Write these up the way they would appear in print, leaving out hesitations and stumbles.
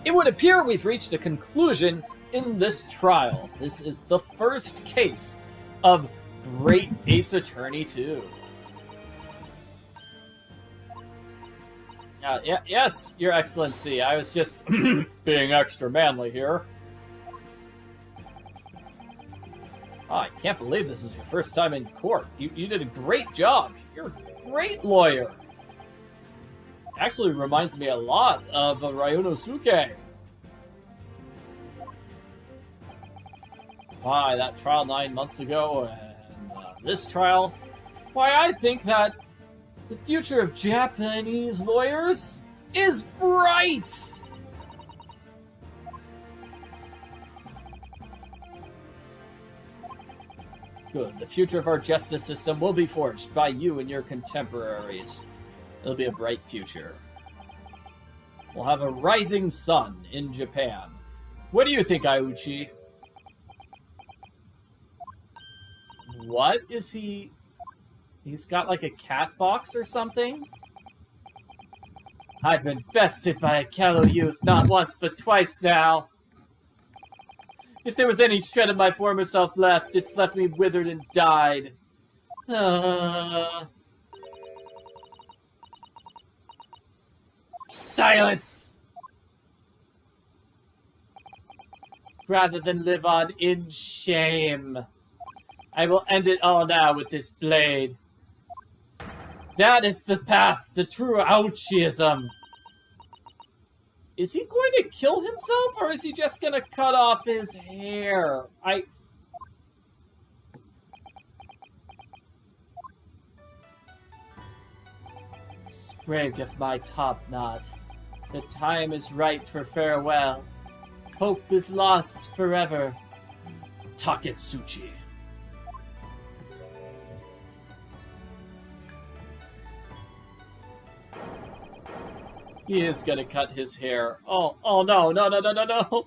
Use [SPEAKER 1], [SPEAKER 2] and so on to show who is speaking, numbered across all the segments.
[SPEAKER 1] It would appear we've reached a conclusion in this trial. This is the first case of Great Ace Attorney 2. Yes, Your Excellency. I was just being extra manly here. Oh, I can't believe this is your first time in court. You did a great job. You're a great lawyer. Actually reminds me a lot of Ryunosuke. Why, that trial 9 months ago, and this trial, why, I think that the future of Japanese lawyers is bright! Good. The future of our justice system will be forged by you and your contemporaries. It'll be a bright future. We'll have a rising sun in Japan. What do you think, Aiuchi? What is he... He's got like a cat box or something? I've been bested by a callow youth not once but twice now. If there was any shred of my former self left, it's left me withered and died. Silence! Rather than live on in shame, I will end it all now with this blade. That is the path to true Ouchiism. Is he going to kill himself, or is he just going to cut off his hair? Sprig of my topknot, the time is ripe for farewell. Hope is lost forever. Taketsuchi. He is gonna cut his hair. Oh no, no.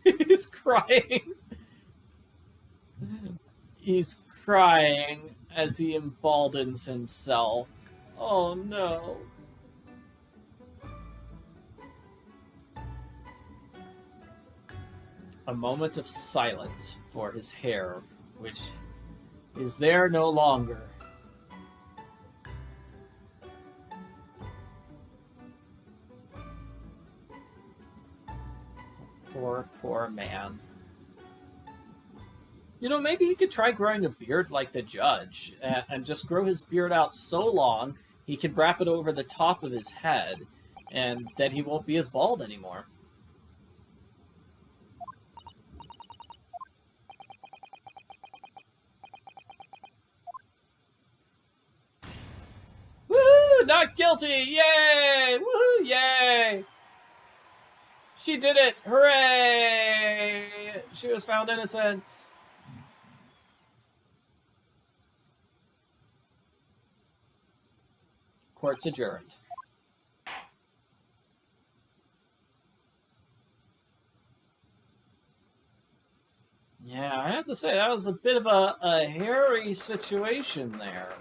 [SPEAKER 1] He's crying. He's crying as he embaldens himself. Oh no. A moment of silence for his hair, which is there no longer. Poor man. You know, maybe he could try growing a beard like the judge, and just grow his beard out so long he can wrap it over the top of his head, and then he won't be as bald anymore. Woohoo! Not guilty! Yay! Woohoo! Yay! She did it! Hooray! She was found innocent. Court's adjourned. Yeah, I have to say, that was a bit of a hairy situation there.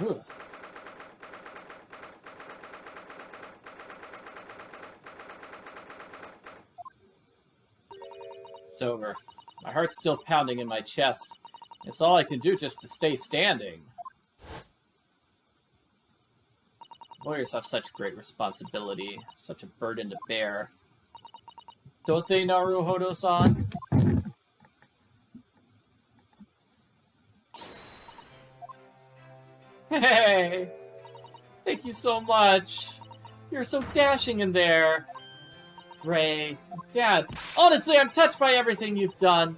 [SPEAKER 1] Ugh. It's over. My heart's still pounding in my chest. It's all I can do just to stay standing. Lawyers have such great responsibility, such a burden to bear. Don't they, Naruhodo-san? Hey! Thank you so much. You're so dashing in there. Ray, Dad, honestly, I'm touched by everything you've done.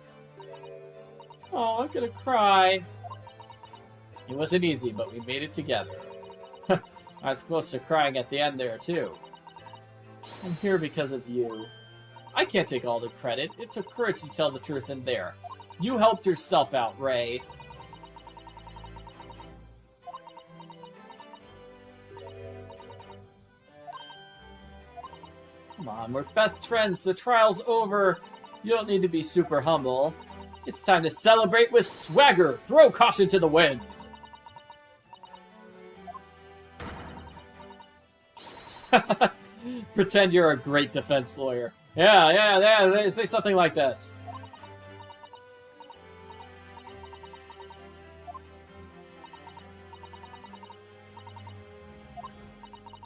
[SPEAKER 1] Oh, I'm gonna cry. It wasn't easy, but we made it together. I was close to crying at the end there, too. I'm here because of you. I can't take all the credit. It took courage to tell the truth in there. You helped yourself out, Ray. Come on, we're best friends. The trial's over. You don't need to be super humble. It's time to celebrate with swagger. Throw caution to the wind. Pretend you're a great defense lawyer. Yeah, they say something like this.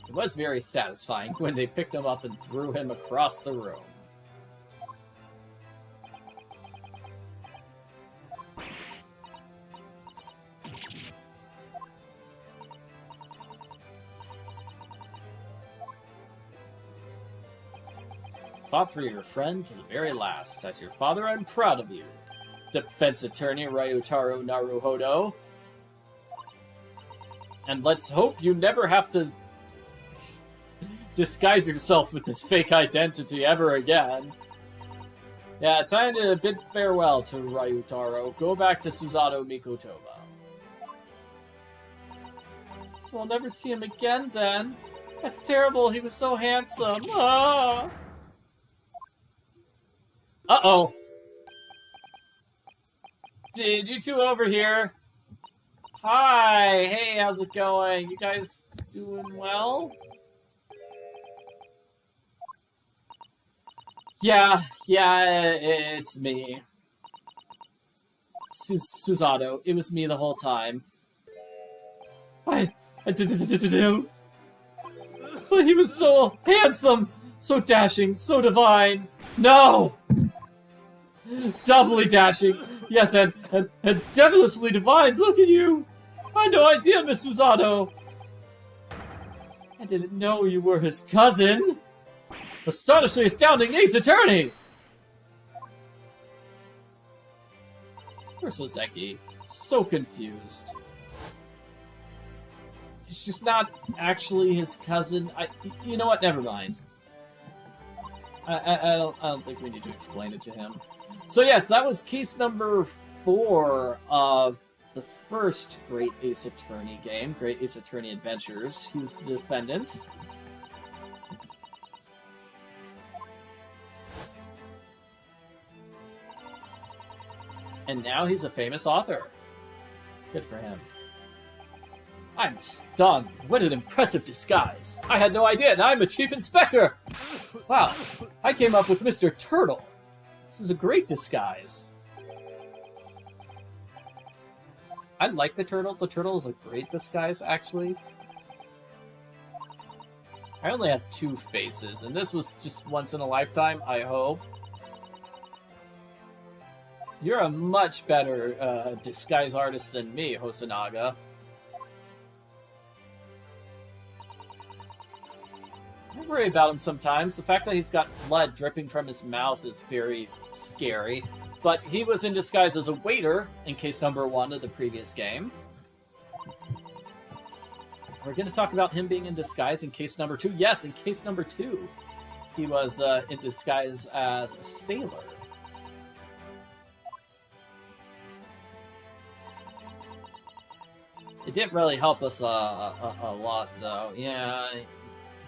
[SPEAKER 1] It was very satisfying when they picked him up and threw him across the room. Fought for your friend to the very last. As your father, I'm proud of you. Defense attorney Ryutaro Naruhodo. And let's hope you never have to disguise yourself with this fake identity ever again. Yeah, time to bid farewell to Ryutaro. Go back to Susato Mikotoba. So I'll never see him again then. That's terrible, he was so handsome. Ah! Uh-oh. Did you two over here? Hi, hey, how's it going? You guys doing well? Yeah, it's me. Susato, it was me the whole time. I didn't. But he was so handsome, so dashing, so divine. No! Doubly dashing. Yes, and devilishly divine. Look at you. I had no idea, Miss Susato. I didn't know you were his cousin. Astonishingly astounding ace attorney! Poor Soseki. So confused. She's not actually his cousin. You know what? Never mind. I don't think we need to explain it to him. So yes, that was case number 4 of the first Great Ace Attorney game, Great Ace Attorney Adventures. He was the defendant. And now he's a famous author. Good for him. I'm stunned. What an impressive disguise. I had no idea, and I'm a chief inspector. Wow, I came up with Mr. Turtle. This is a great disguise. I like the turtle. The turtle is a great disguise, actually. I only have 2 faces, and this was just once in a lifetime, I hope. You're a much better disguise artist than me, Hosonaga. I worry about him sometimes. The fact that he's got blood dripping from his mouth is very scary. But he was in disguise as a waiter in case number 1 of the previous game. We're going to talk about him being in disguise in case number 2. Yes, in case number 2, he was in disguise as a sailor. It didn't really help us a lot, though. Yeah,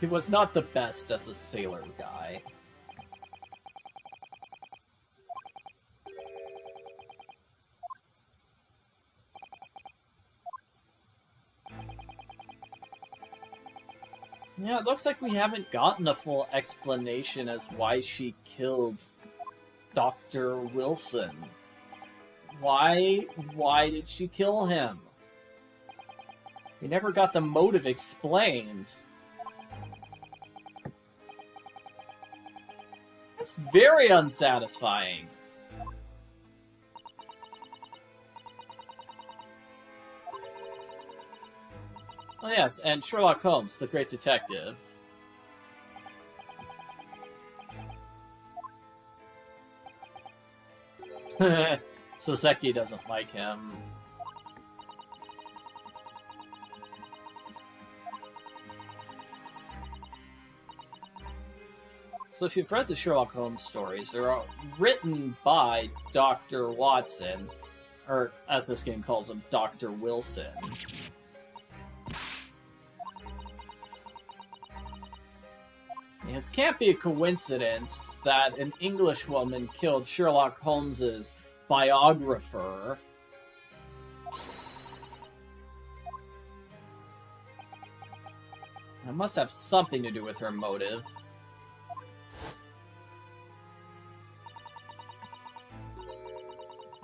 [SPEAKER 1] he was not the best as a sailor guy. Yeah, it looks like we haven't gotten a full explanation as why she killed Dr. Wilson. Why did she kill him? We never got the motive explained. That's very unsatisfying. Oh yes, and Sherlock Holmes, the great detective. Soseki doesn't like him. So if you've read the Sherlock Holmes stories, they're written by Dr. Watson, or as this game calls him, Dr. Wilson. It can't be a coincidence that an English woman killed Sherlock Holmes's biographer. It must have something to do with her motive.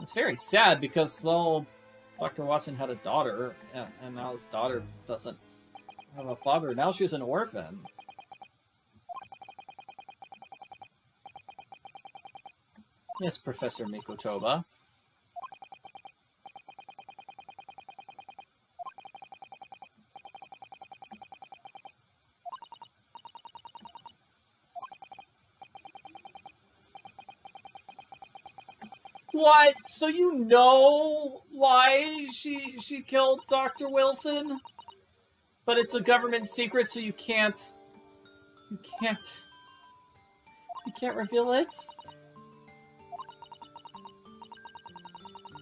[SPEAKER 1] It's very sad because, well, Dr. Watson had a daughter, and now his daughter doesn't have a father. Now she's an orphan. Yes, Professor Mikotoba. What? So you know why she killed Dr. Wilson? But it's a government secret, so you can't reveal it?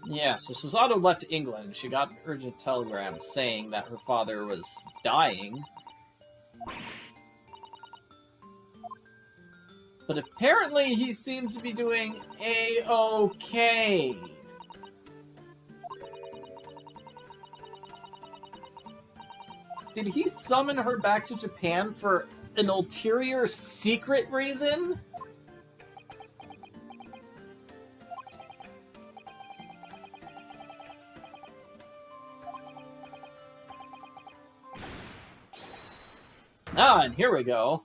[SPEAKER 1] Yeah, so Susato left England. She got an urgent telegram saying that her father was dying. But apparently he seems to be doing A-okay. Did he summon her back to Japan for an ulterior secret reason? Ah, and here we go.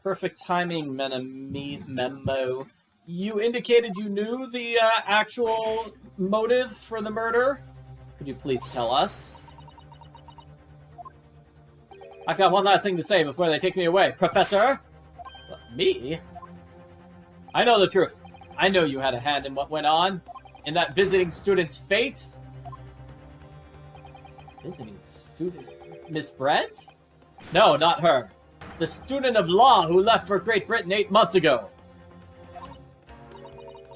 [SPEAKER 1] Perfect timing, Memo. You indicated you knew the actual motive for the murder. Could you please tell us? I've got one last thing to say before they take me away. Professor? Me? I know the truth. I know you had a hand in what went on. In that visiting student's fate. Visiting student? Miss Brett? No, not her. The student of law who left for Great Britain 8 months ago.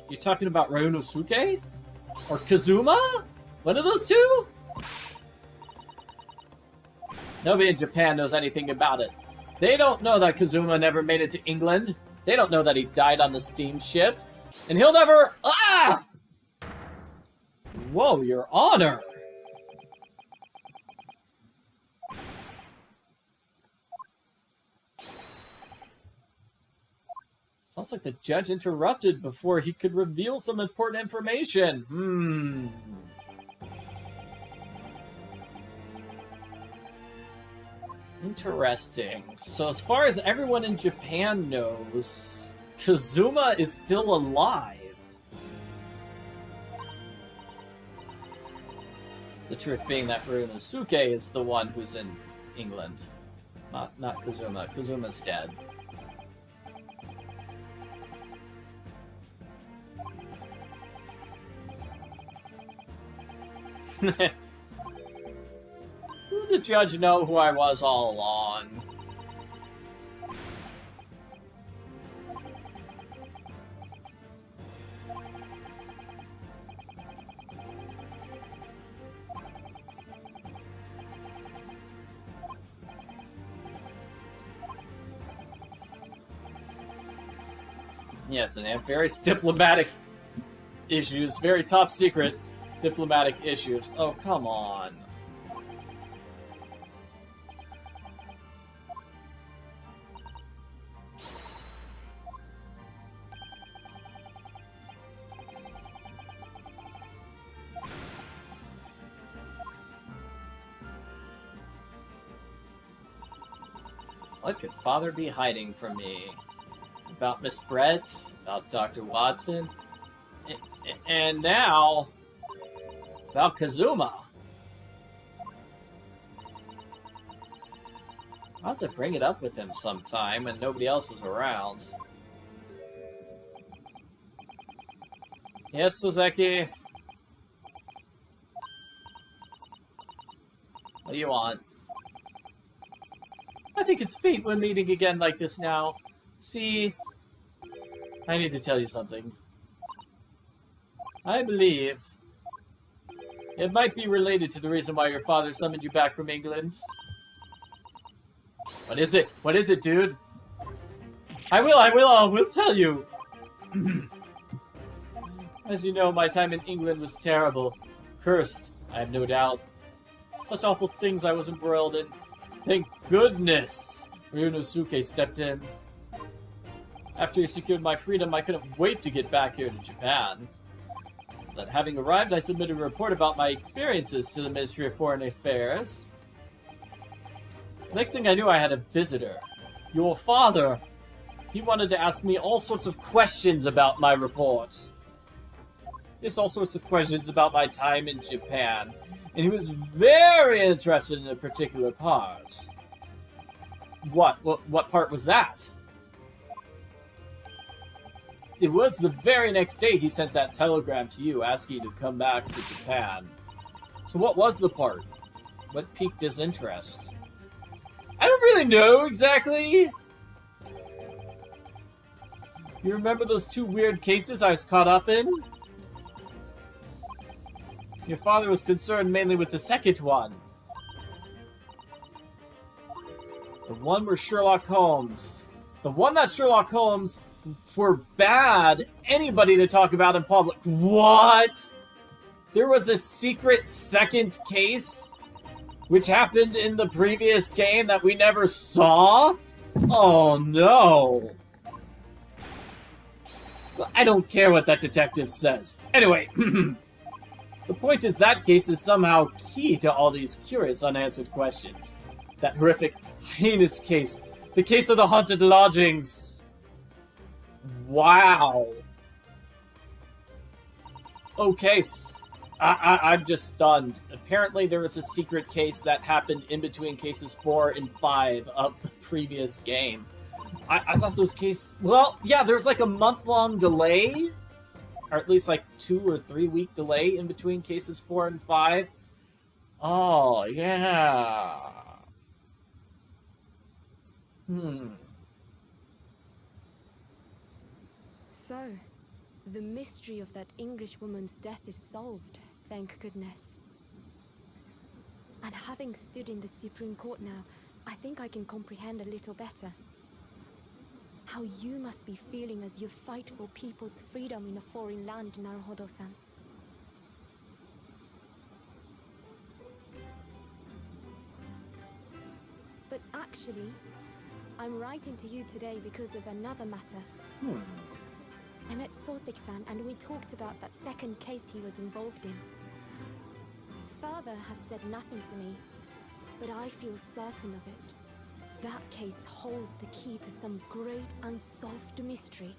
[SPEAKER 1] You're talking about Ryunosuke? Or Kazuma? One of those two? Nobody in Japan knows anything about it. They don't know that Kazuma never made it to England. They don't know that he died on the steamship. And he'll never... Ah! Whoa, Your Honor! Sounds like the judge interrupted before he could reveal some important information. Interesting. So as far as everyone in Japan knows, Kazuma is still alive. The truth being that Ryunosuke is the one who's in England. Not Kazuma. Kazuma's dead. Did the judge know who I was all along? Yes, and they have various diplomatic issues, very top secret diplomatic issues. Oh, come on. What could Father be hiding from me? About Miss Brett? About Dr. Watson? And now... about Kazuma. I'll have to bring it up with him sometime when nobody else is around. Yes, Suzeki? What do you want? I think it's fate we're meeting again like this now. See, I need to tell you something. I believe it might be related to the reason why your father summoned you back from England. What is it? What is it, dude? I will tell you. As you know, my time in England was terrible. Cursed, I have no doubt. Such awful things I was embroiled in. Thank goodness Ryunosuke stepped in. After you secured my freedom, I couldn't wait to get back here to Japan. Then, having arrived, I submitted a report about my experiences to the Ministry of Foreign Affairs. Next thing I knew, I had a visitor. Your father. He wanted to ask me all sorts of questions about my report. Yes, all sorts of questions about my time in Japan. And he was very interested in a particular part. What part was that? It was the very next day he sent that telegram to you asking you to come back to Japan. So what was the part? What piqued his interest? I don't really know exactly. You remember those 2 weird cases I was caught up in? Your father was concerned mainly with the second one. The one where Sherlock Holmes. The one that Sherlock Holmes forbade anybody to talk about in public. What? There was a secret second case which happened in the previous game that we never saw? Oh no. Well, I don't care what that detective says. Anyway, the point is that case is somehow key to all these curious unanswered questions. That horrific, heinous case. The case of the haunted lodgings. Wow. Okay, I'm just stunned. Apparently there was a secret case that happened in between cases 4 and 5 of the previous game. I thought those cases... Well, yeah, there's like a month-long delay. Or at least like 2 or 3 week delay in between cases 4 and 5. Oh, yeah.
[SPEAKER 2] So, the mystery of that English woman's death is solved, thank goodness. And having stood in the Supreme Court now, I think I can comprehend a little better how you must be feeling as you fight for people's freedom in a foreign land, Naruhodo-san. But actually, I'm writing to you today because of another matter. I met Soseki-san and we talked about that second case he was involved in. Father has said nothing to me, but I feel certain of it. That case holds the key to some great unsolved mystery.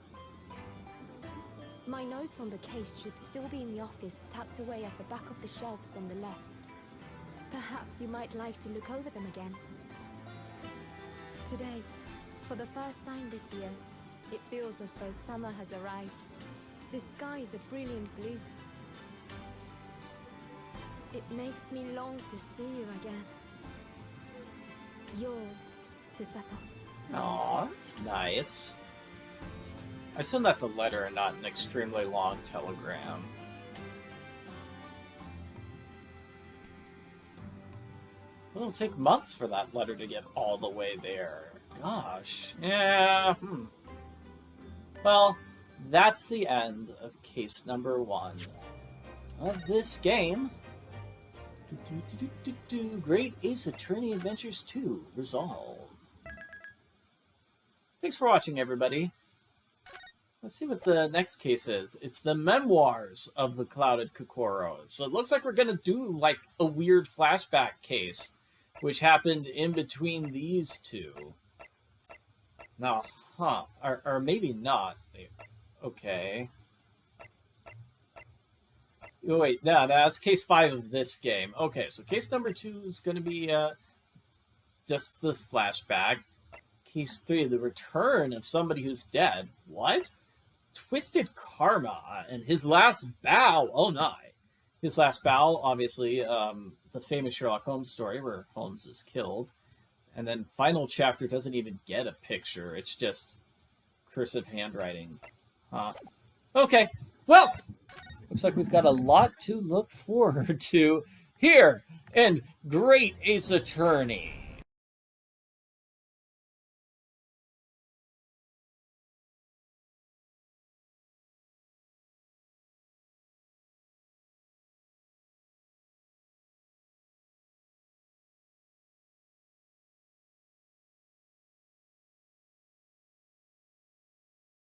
[SPEAKER 2] My notes on the case should still be in the office, tucked away at the back of the shelves on the left. Perhaps you might like to look over them again. Today, for the first time this year, it feels as though summer has arrived. The sky is a brilliant blue. It makes me long to see you again. Yours, Susato.
[SPEAKER 1] Aw, that's nice. I assume that's a letter and not an extremely long telegram. It'll take months for that letter to get all the way there. Gosh. Yeah. Well, that's the end of case number 1 of this game. Great Ace Attorney Adventures 2 Resolve. Thanks for watching, everybody. Let's see what the next case is. It's the Memoirs of the Clouded Kokoro. So it looks like we're going to do like a weird flashback case, which happened in between these two. Now, or maybe not. Okay. Oh, wait, no, that's case 5 of this game. Okay, so case number 2 is going to be just the flashback. Case 3, the return of somebody who's dead. What? Twisted Karma and his last bow. Oh, my. His last bow, obviously, the famous Sherlock Holmes story where Holmes is killed. And then final chapter doesn't even get a picture. It's just cursive handwriting. Okay, well, looks like we've got a lot to look forward to here in Great Ace Attorney.